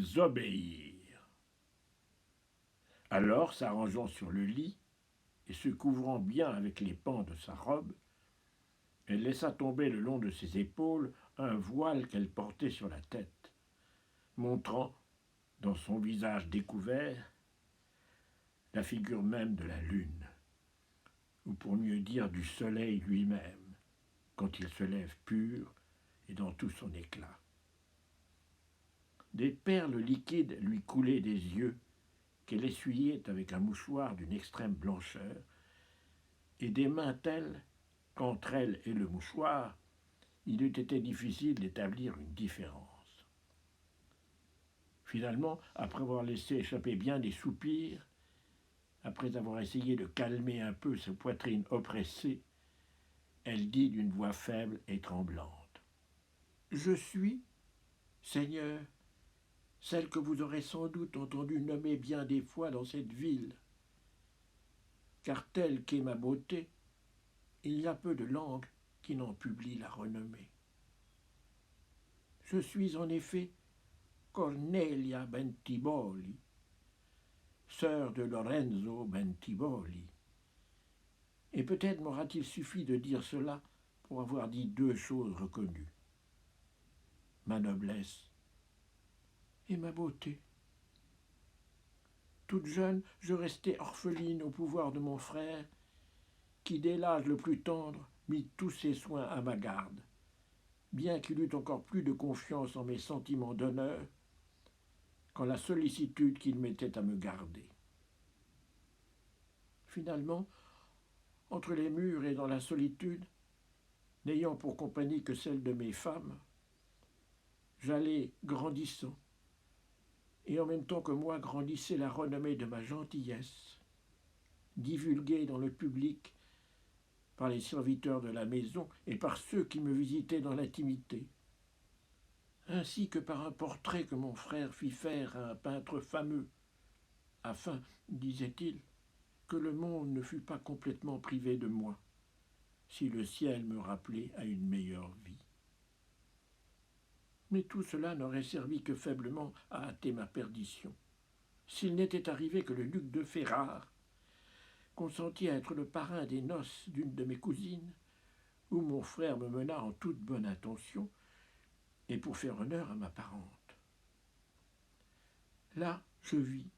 Ils obéirent. Alors, s'arrangeant sur le lit et se couvrant bien avec les pans de sa robe, elle laissa tomber le long de ses épaules un voile qu'elle portait sur la tête, montrant, dans son visage découvert, la figure même de la lune, ou pour mieux dire du soleil lui-même, quand il se lève pur et dans tout son éclat. Des perles liquides lui coulaient des yeux, qu'elle essuyait avec un mouchoir d'une extrême blancheur, et des mains telles qu'entre elle et le mouchoir, il eût été difficile d'établir une différence. Finalement, après avoir laissé échapper bien des soupirs, après avoir essayé de calmer un peu sa poitrine oppressée, elle dit d'une voix faible et tremblante : « Je suis, Seigneur, celle que vous aurez sans doute entendu nommer bien des fois dans cette ville. Car telle qu'est ma beauté, il y a peu de langues qui n'en publient la renommée. Je suis en effet Cornelia Bentiboli, sœur de Lorenzo Bentiboli. Et peut-être m'aura-t-il suffi de dire cela pour avoir dit deux choses reconnues : ma noblesse et ma beauté. Toute jeune, je restai orpheline au pouvoir de mon frère, qui dès l'âge le plus tendre mit tous ses soins à ma garde, bien qu'il eût encore plus de confiance en mes sentiments d'honneur qu'en la sollicitude qu'il mettait à me garder. Finalement, entre les murs et dans la solitude, n'ayant pour compagnie que celle de mes femmes, j'allais grandissant, et en même temps que moi grandissait la renommée de ma gentillesse, divulguée dans le public par les serviteurs de la maison et par ceux qui me visitaient dans l'intimité, ainsi que par un portrait que mon frère fit faire à un peintre fameux, afin, disait-il, que le monde ne fût pas complètement privé de moi, si le ciel me rappelait à une meilleure vie. Mais tout cela n'aurait servi que faiblement à hâter ma perdition, s'il n'était arrivé que le duc de Ferrare consentit à être le parrain des noces d'une de mes cousines, où mon frère me mena en toute bonne intention, et pour faire honneur à ma parente. Là, je vis,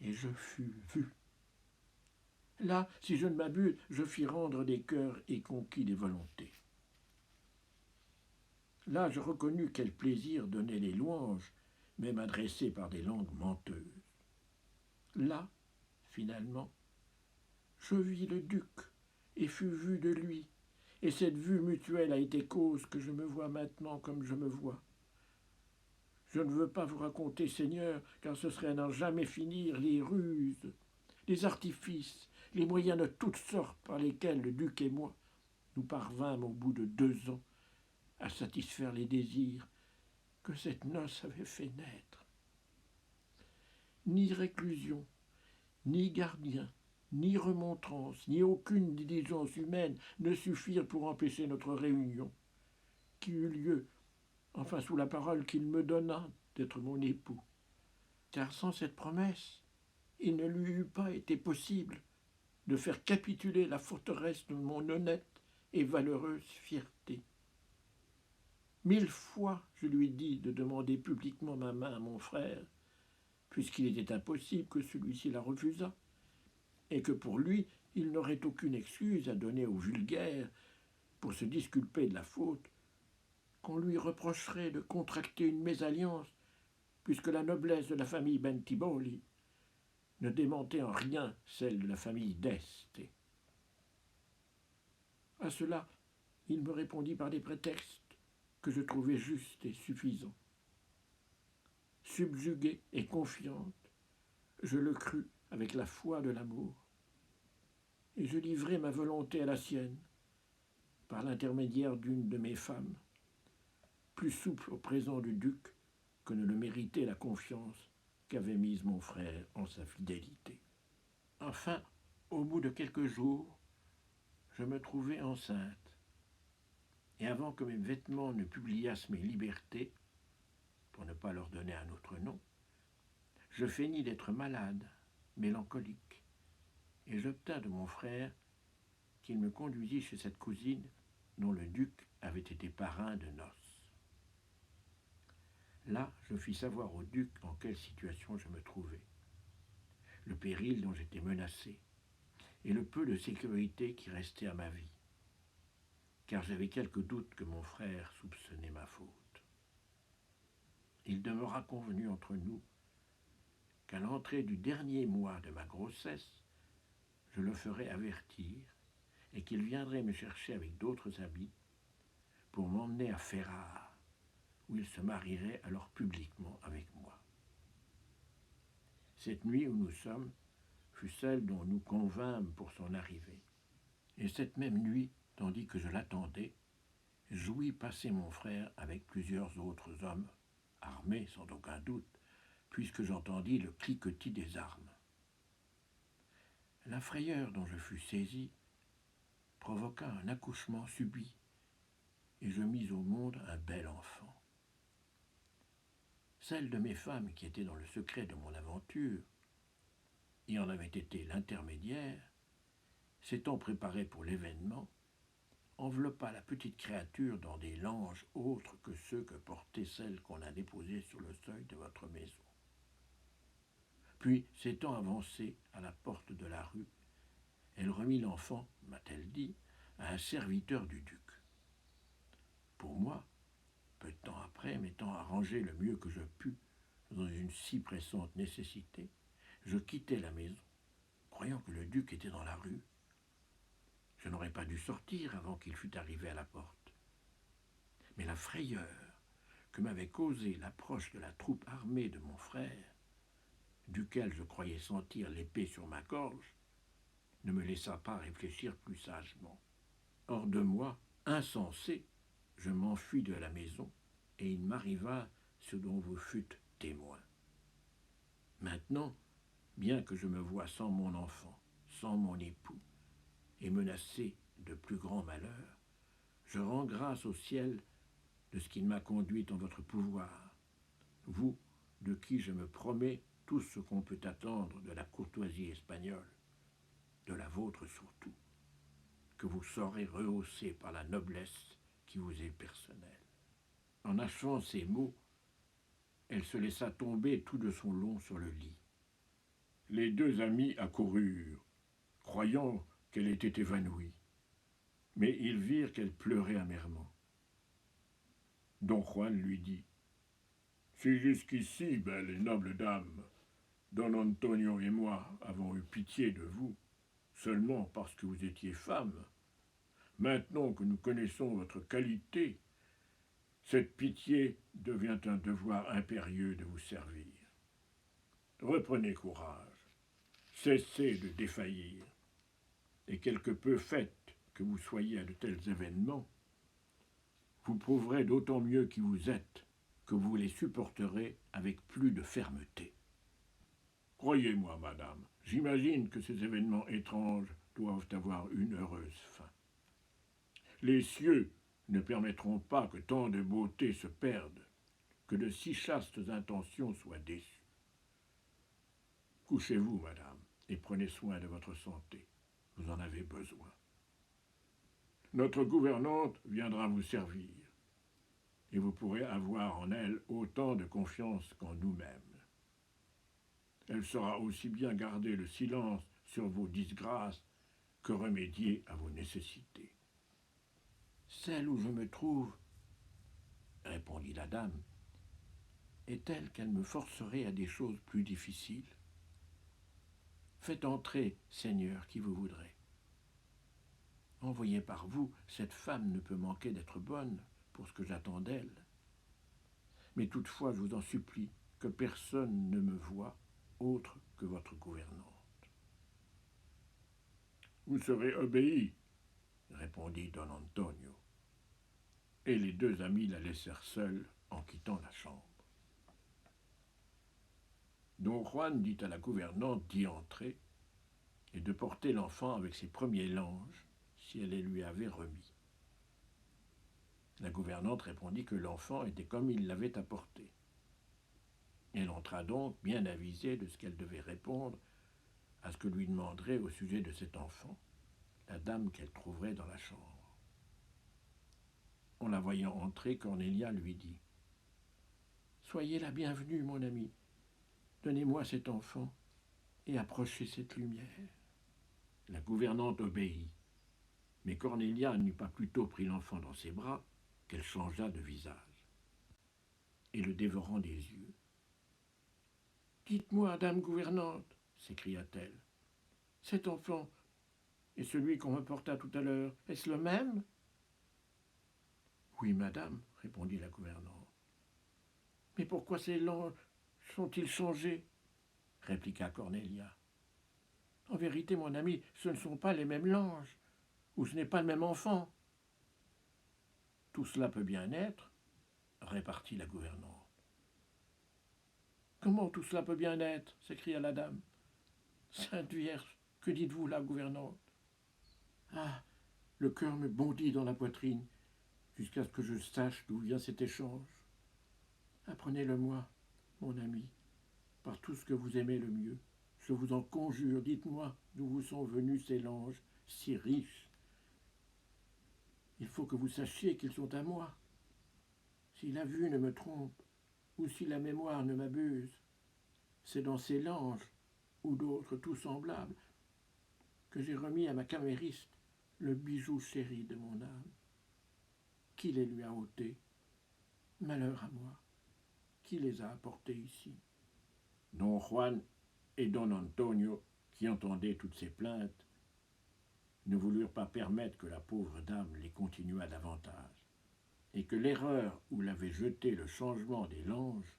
et je fus vu. Là, si je ne m'abuse, je fis rendre des cœurs et conquis des volontés. Là, je reconnus quel plaisir donnaient les louanges, même adressées par des langues menteuses. Là, finalement, je vis le duc et fus vu de lui, et cette vue mutuelle a été cause que je me vois maintenant comme je me vois. Je ne veux pas vous raconter, Seigneur, car ce serait à n'en jamais finir, les ruses, les artifices, les moyens de toutes sortes par lesquels le duc et moi nous parvînmes au bout de 2 ans à satisfaire les désirs que cette noce avait fait naître. Ni réclusion, ni gardien, ni remontrance, ni aucune diligence humaine ne suffirent pour empêcher notre réunion, qui eut lieu, enfin sous la parole qu'il me donna d'être mon époux. Car sans cette promesse, il ne lui eût pas été possible de faire capituler la forteresse de mon honnête et valeureuse fierté. 1000 fois je lui dis de demander publiquement ma main à mon frère, puisqu'il était impossible que celui-ci la refusât, et que pour lui, il n'aurait aucune excuse à donner au vulgaire pour se disculper de la faute, qu'on lui reprocherait de contracter une mésalliance, puisque la noblesse de la famille Bentiboli ne démentait en rien celle de la famille d'Este. À cela, il me répondit par des prétextes que je trouvais justes et suffisants. Subjuguée et confiante, je le crus avec la foi de l'amour, et je livrai ma volonté à la sienne, par l'intermédiaire d'une de mes femmes, plus souple au présent du duc que ne le méritait la confiance qu'avait mise mon frère en sa fidélité. Enfin, au bout de quelques jours, je me trouvai enceinte, et avant que mes vêtements ne publiassent mes libertés, pour ne pas leur donner un autre nom, je feignis d'être malade, mélancolique, et j'obtins de mon frère qu'il me conduisit chez cette cousine dont le duc avait été parrain de noces. Là, je fis savoir au duc en quelle situation je me trouvais, le péril dont j'étais menacé, et le peu de sécurité qui restait à ma vie, car j'avais quelque doute que mon frère soupçonnait ma faute. Il demeura convenu entre nous qu'à l'entrée du dernier mois de ma grossesse, je le ferais avertir et qu'il viendrait me chercher avec d'autres amis pour m'emmener à Ferrare, où il se marierait alors publiquement avec moi. Cette nuit où nous sommes fut celle dont nous convînmes pour son arrivée. Et cette même nuit, tandis que je l'attendais, j'ouïs passer mon frère avec plusieurs autres hommes, armés sans aucun doute, puisque j'entendis le cliquetis des armes. La frayeur dont je fus saisi provoqua un accouchement subit, et je mis au monde un bel enfant. Celle de mes femmes qui était dans le secret de mon aventure, et en avait été l'intermédiaire, s'étant préparée pour l'événement, enveloppa la petite créature dans des langes autres que ceux que portait celle qu'on a déposée sur le seuil de votre maison. Puis, s'étant avancée à la porte de la rue, elle remit l'enfant, m'a-t-elle dit, à un serviteur du duc. Pour moi, peu de temps après, m'étant arrangé le mieux que je pus dans une si pressante nécessité, je quittai la maison, croyant que le duc était dans la rue. Je n'aurais pas dû sortir avant qu'il fût arrivé à la porte. Mais la frayeur que m'avait causée l'approche de la troupe armée de mon frère, duquel je croyais sentir l'épée sur ma gorge, ne me laissa pas réfléchir plus sagement. Hors de moi, insensé, je m'enfuis de la maison, et il m'arriva ce dont vous fûtes témoin. Maintenant, bien que je me voie sans mon enfant, sans mon époux, et menacé de plus grands malheurs, je rends grâce au ciel de ce qu'il m'a conduit en votre pouvoir, vous, de qui je me promets tout ce qu'on peut attendre de la courtoisie espagnole, de la vôtre surtout, que vous saurez rehausser par la noblesse qui vous est personnelle. En achevant ces mots, elle se laissa tomber tout de son long sur le lit. Les deux amis accoururent, croyant qu'elle était évanouie, mais ils virent qu'elle pleurait amèrement. Don Juan lui dit : « Si jusqu'ici, belle et noble dame, Don Antonio et moi avons eu pitié de vous, seulement parce que vous étiez femme, maintenant que nous connaissons votre qualité, cette pitié devient un devoir impérieux de vous servir. Reprenez courage, cessez de défaillir, et quelque peu fait que vous soyez à de tels événements, vous prouverez d'autant mieux qui vous êtes que vous les supporterez avec plus de fermeté. Croyez-moi, madame, j'imagine que ces événements étranges doivent avoir une heureuse fin. Les cieux ne permettront pas que tant de beauté se perde, que de si chastes intentions soient déçues. Couchez-vous, madame, et prenez soin de votre santé. Vous en avez besoin. Notre gouvernante viendra vous servir, et vous pourrez avoir en elle autant de confiance qu'en nous-mêmes. Elle saura aussi bien garder le silence sur vos disgrâces que remédier à vos nécessités. Celle où je me trouve, répondit la dame, est telle qu'elle me forcerait à des choses plus difficiles. Faites entrer, Seigneur, qui vous voudrez. Envoyée par vous, cette femme ne peut manquer d'être bonne pour ce que j'attends d'elle. Mais toutefois, je vous en supplie, que personne ne me voie autre que votre gouvernante. Vous serez obéi, répondit Don Antonio. Et les deux amis la laissèrent seule en quittant la chambre. Don Juan dit à la gouvernante d'y entrer et de porter l'enfant avec ses premiers langes si elle les lui avait remis. La gouvernante répondit que l'enfant était comme il l'avait apporté. Elle entra donc, bien avisée de ce qu'elle devait répondre à ce que lui demanderait au sujet de cet enfant la dame qu'elle trouverait dans la chambre. En la voyant entrer, Cornélia lui dit « Soyez la bienvenue, mon ami. Donnez-moi cet enfant et approchez cette lumière. » La gouvernante obéit, mais Cornélia n'eut pas plus tôt pris l'enfant dans ses bras qu'elle changea de visage, et le dévorant des yeux. « Dites-moi, dame gouvernante, s'écria-t-elle, cet enfant et celui qu'on me porta tout à l'heure, est-ce le même ?»« Oui, madame, répondit la gouvernante. »« Mais pourquoi ces langes sont-ils changés ?» répliqua Cornélia. « En vérité, mon ami, ce ne sont pas les mêmes langes, ou ce n'est pas le même enfant. »« Tout cela peut bien être, répartit la gouvernante. »« Comment tout cela peut bien être ?» s'écria la dame. « Sainte Vierge, que dites-vous là, gouvernante ? Ah, le cœur me bondit dans la poitrine, jusqu'à ce que je sache d'où vient cet échange. Apprenez-le-moi, mon ami, par tout ce que vous aimez le mieux. Je vous en conjure, dites-moi d'où vous sont venus ces langes si riches. Il faut que vous sachiez qu'ils sont à moi. Si la vue ne me trompe, ou si la mémoire ne m'abuse, c'est dans ces langes, ou d'autres tout semblables, que j'ai remis à ma camériste le bijou chéri de mon âme. Qui les lui a ôtés? Malheur à moi. Qui les a apportés ici? Don Juan et Don Antonio, qui entendaient toutes ces plaintes, ne voulurent pas permettre que la pauvre dame les continuât davantage, et que l'erreur où l'avait jeté le changement des langes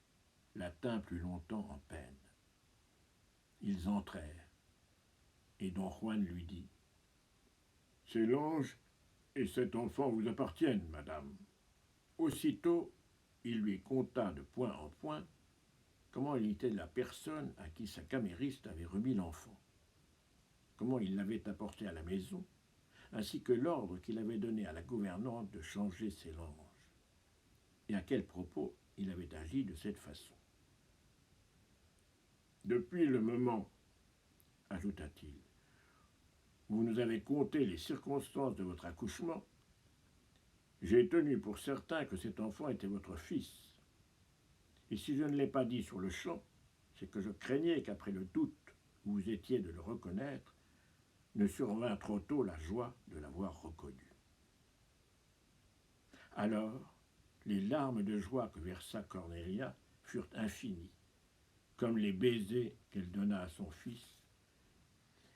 la tint plus longtemps en peine. Ils entrèrent, et Don Juan lui dit « Ces langes et cet enfant vous appartiennent, madame. » Aussitôt, il lui conta de point en point comment il était la personne à qui sa camériste avait remis l'enfant, comment il l'avait apporté à la maison, ainsi que l'ordre qu'il avait donné à la gouvernante de changer ses langes, et à quel propos il avait agi de cette façon. « Depuis le moment, ajouta-t-il, où vous nous avez conté les circonstances de votre accouchement, j'ai tenu pour certain que cet enfant était votre fils. Et si je ne l'ai pas dit sur le champ, c'est que je craignais qu'après le doute où vous étiez de le reconnaître, ne survint trop tôt la joie de l'avoir reconnu. » Alors, les larmes de joie que versa Cornélia furent infinies, comme les baisers qu'elle donna à son fils,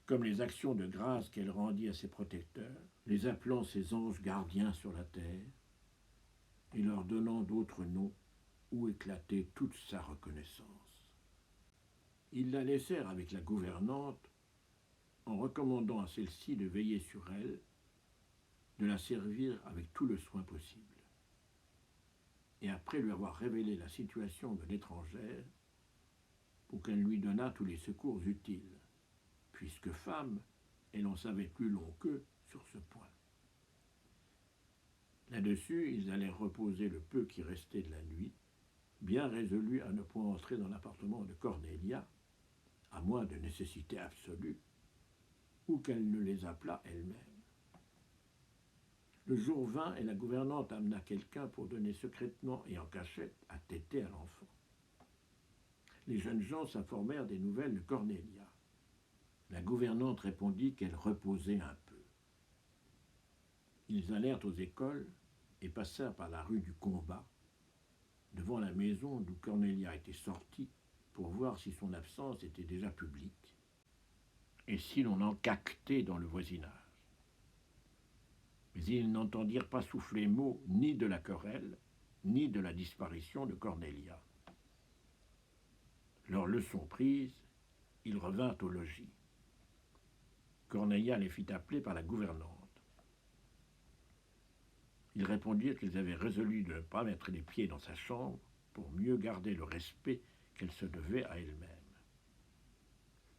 comme les actions de grâce qu'elle rendit à ses protecteurs, les appelant ses anges gardiens sur la terre, et leur donnant d'autres noms où éclatait toute sa reconnaissance. Ils la laissèrent avec la gouvernante en recommandant à celle-ci de veiller sur elle, de la servir avec tout le soin possible. Et après lui avoir révélé la situation de l'étrangère, pour qu'elle lui donnât tous les secours utiles, puisque femme, elle en savait plus long qu'eux sur ce point. Là-dessus, ils allèrent reposer le peu qui restait de la nuit, bien résolus à ne point entrer dans l'appartement de Cornélia, à moins de nécessité absolue, ou qu'elle ne les appelât elle-même. Le jour vint et la gouvernante amena quelqu'un pour donner secrètement et en cachette à téter à l'enfant. Les jeunes gens s'informèrent des nouvelles de Cornélia. La gouvernante répondit qu'elle reposait un peu. Ils allèrent aux écoles et passèrent par la rue du Combat, devant la maison d'où Cornélia était sortie, pour voir si son absence était déjà publique et si l'on en caquetait dans le voisinage. Mais ils n'entendirent pas souffler mot ni de la querelle, ni de la disparition de Cornélia. Leur leçon prise, ils revinrent au logis. Cornélia les fit appeler par la gouvernante. Ils répondirent qu'ils avaient résolu de ne pas mettre les pieds dans sa chambre pour mieux garder le respect qu'elle se devait à elle-même.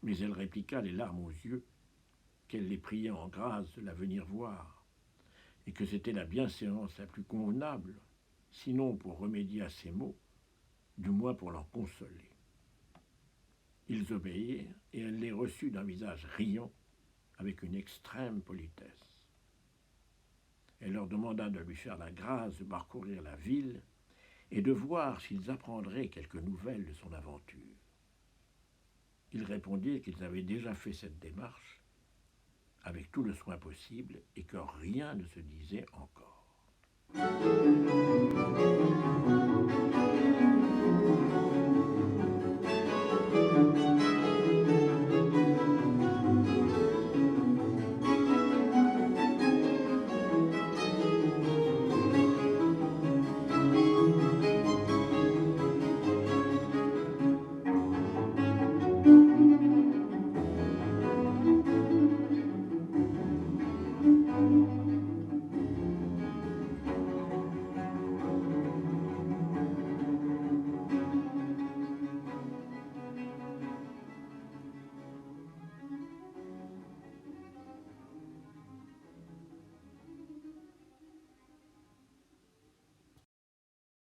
Mais elle répliqua les larmes aux yeux qu'elle les priait en grâce de la venir voir, et que c'était la bienséance la plus convenable, sinon pour remédier à ces maux, du moins pour l'en consoler. Ils obéirent, et elle les reçut d'un visage riant, avec une extrême politesse. Elle leur demanda de lui faire la grâce de parcourir la ville et de voir s'ils apprendraient quelques nouvelles de son aventure. Ils répondirent qu'ils avaient déjà fait cette démarche avec tout le soin possible et que rien ne se disait encore.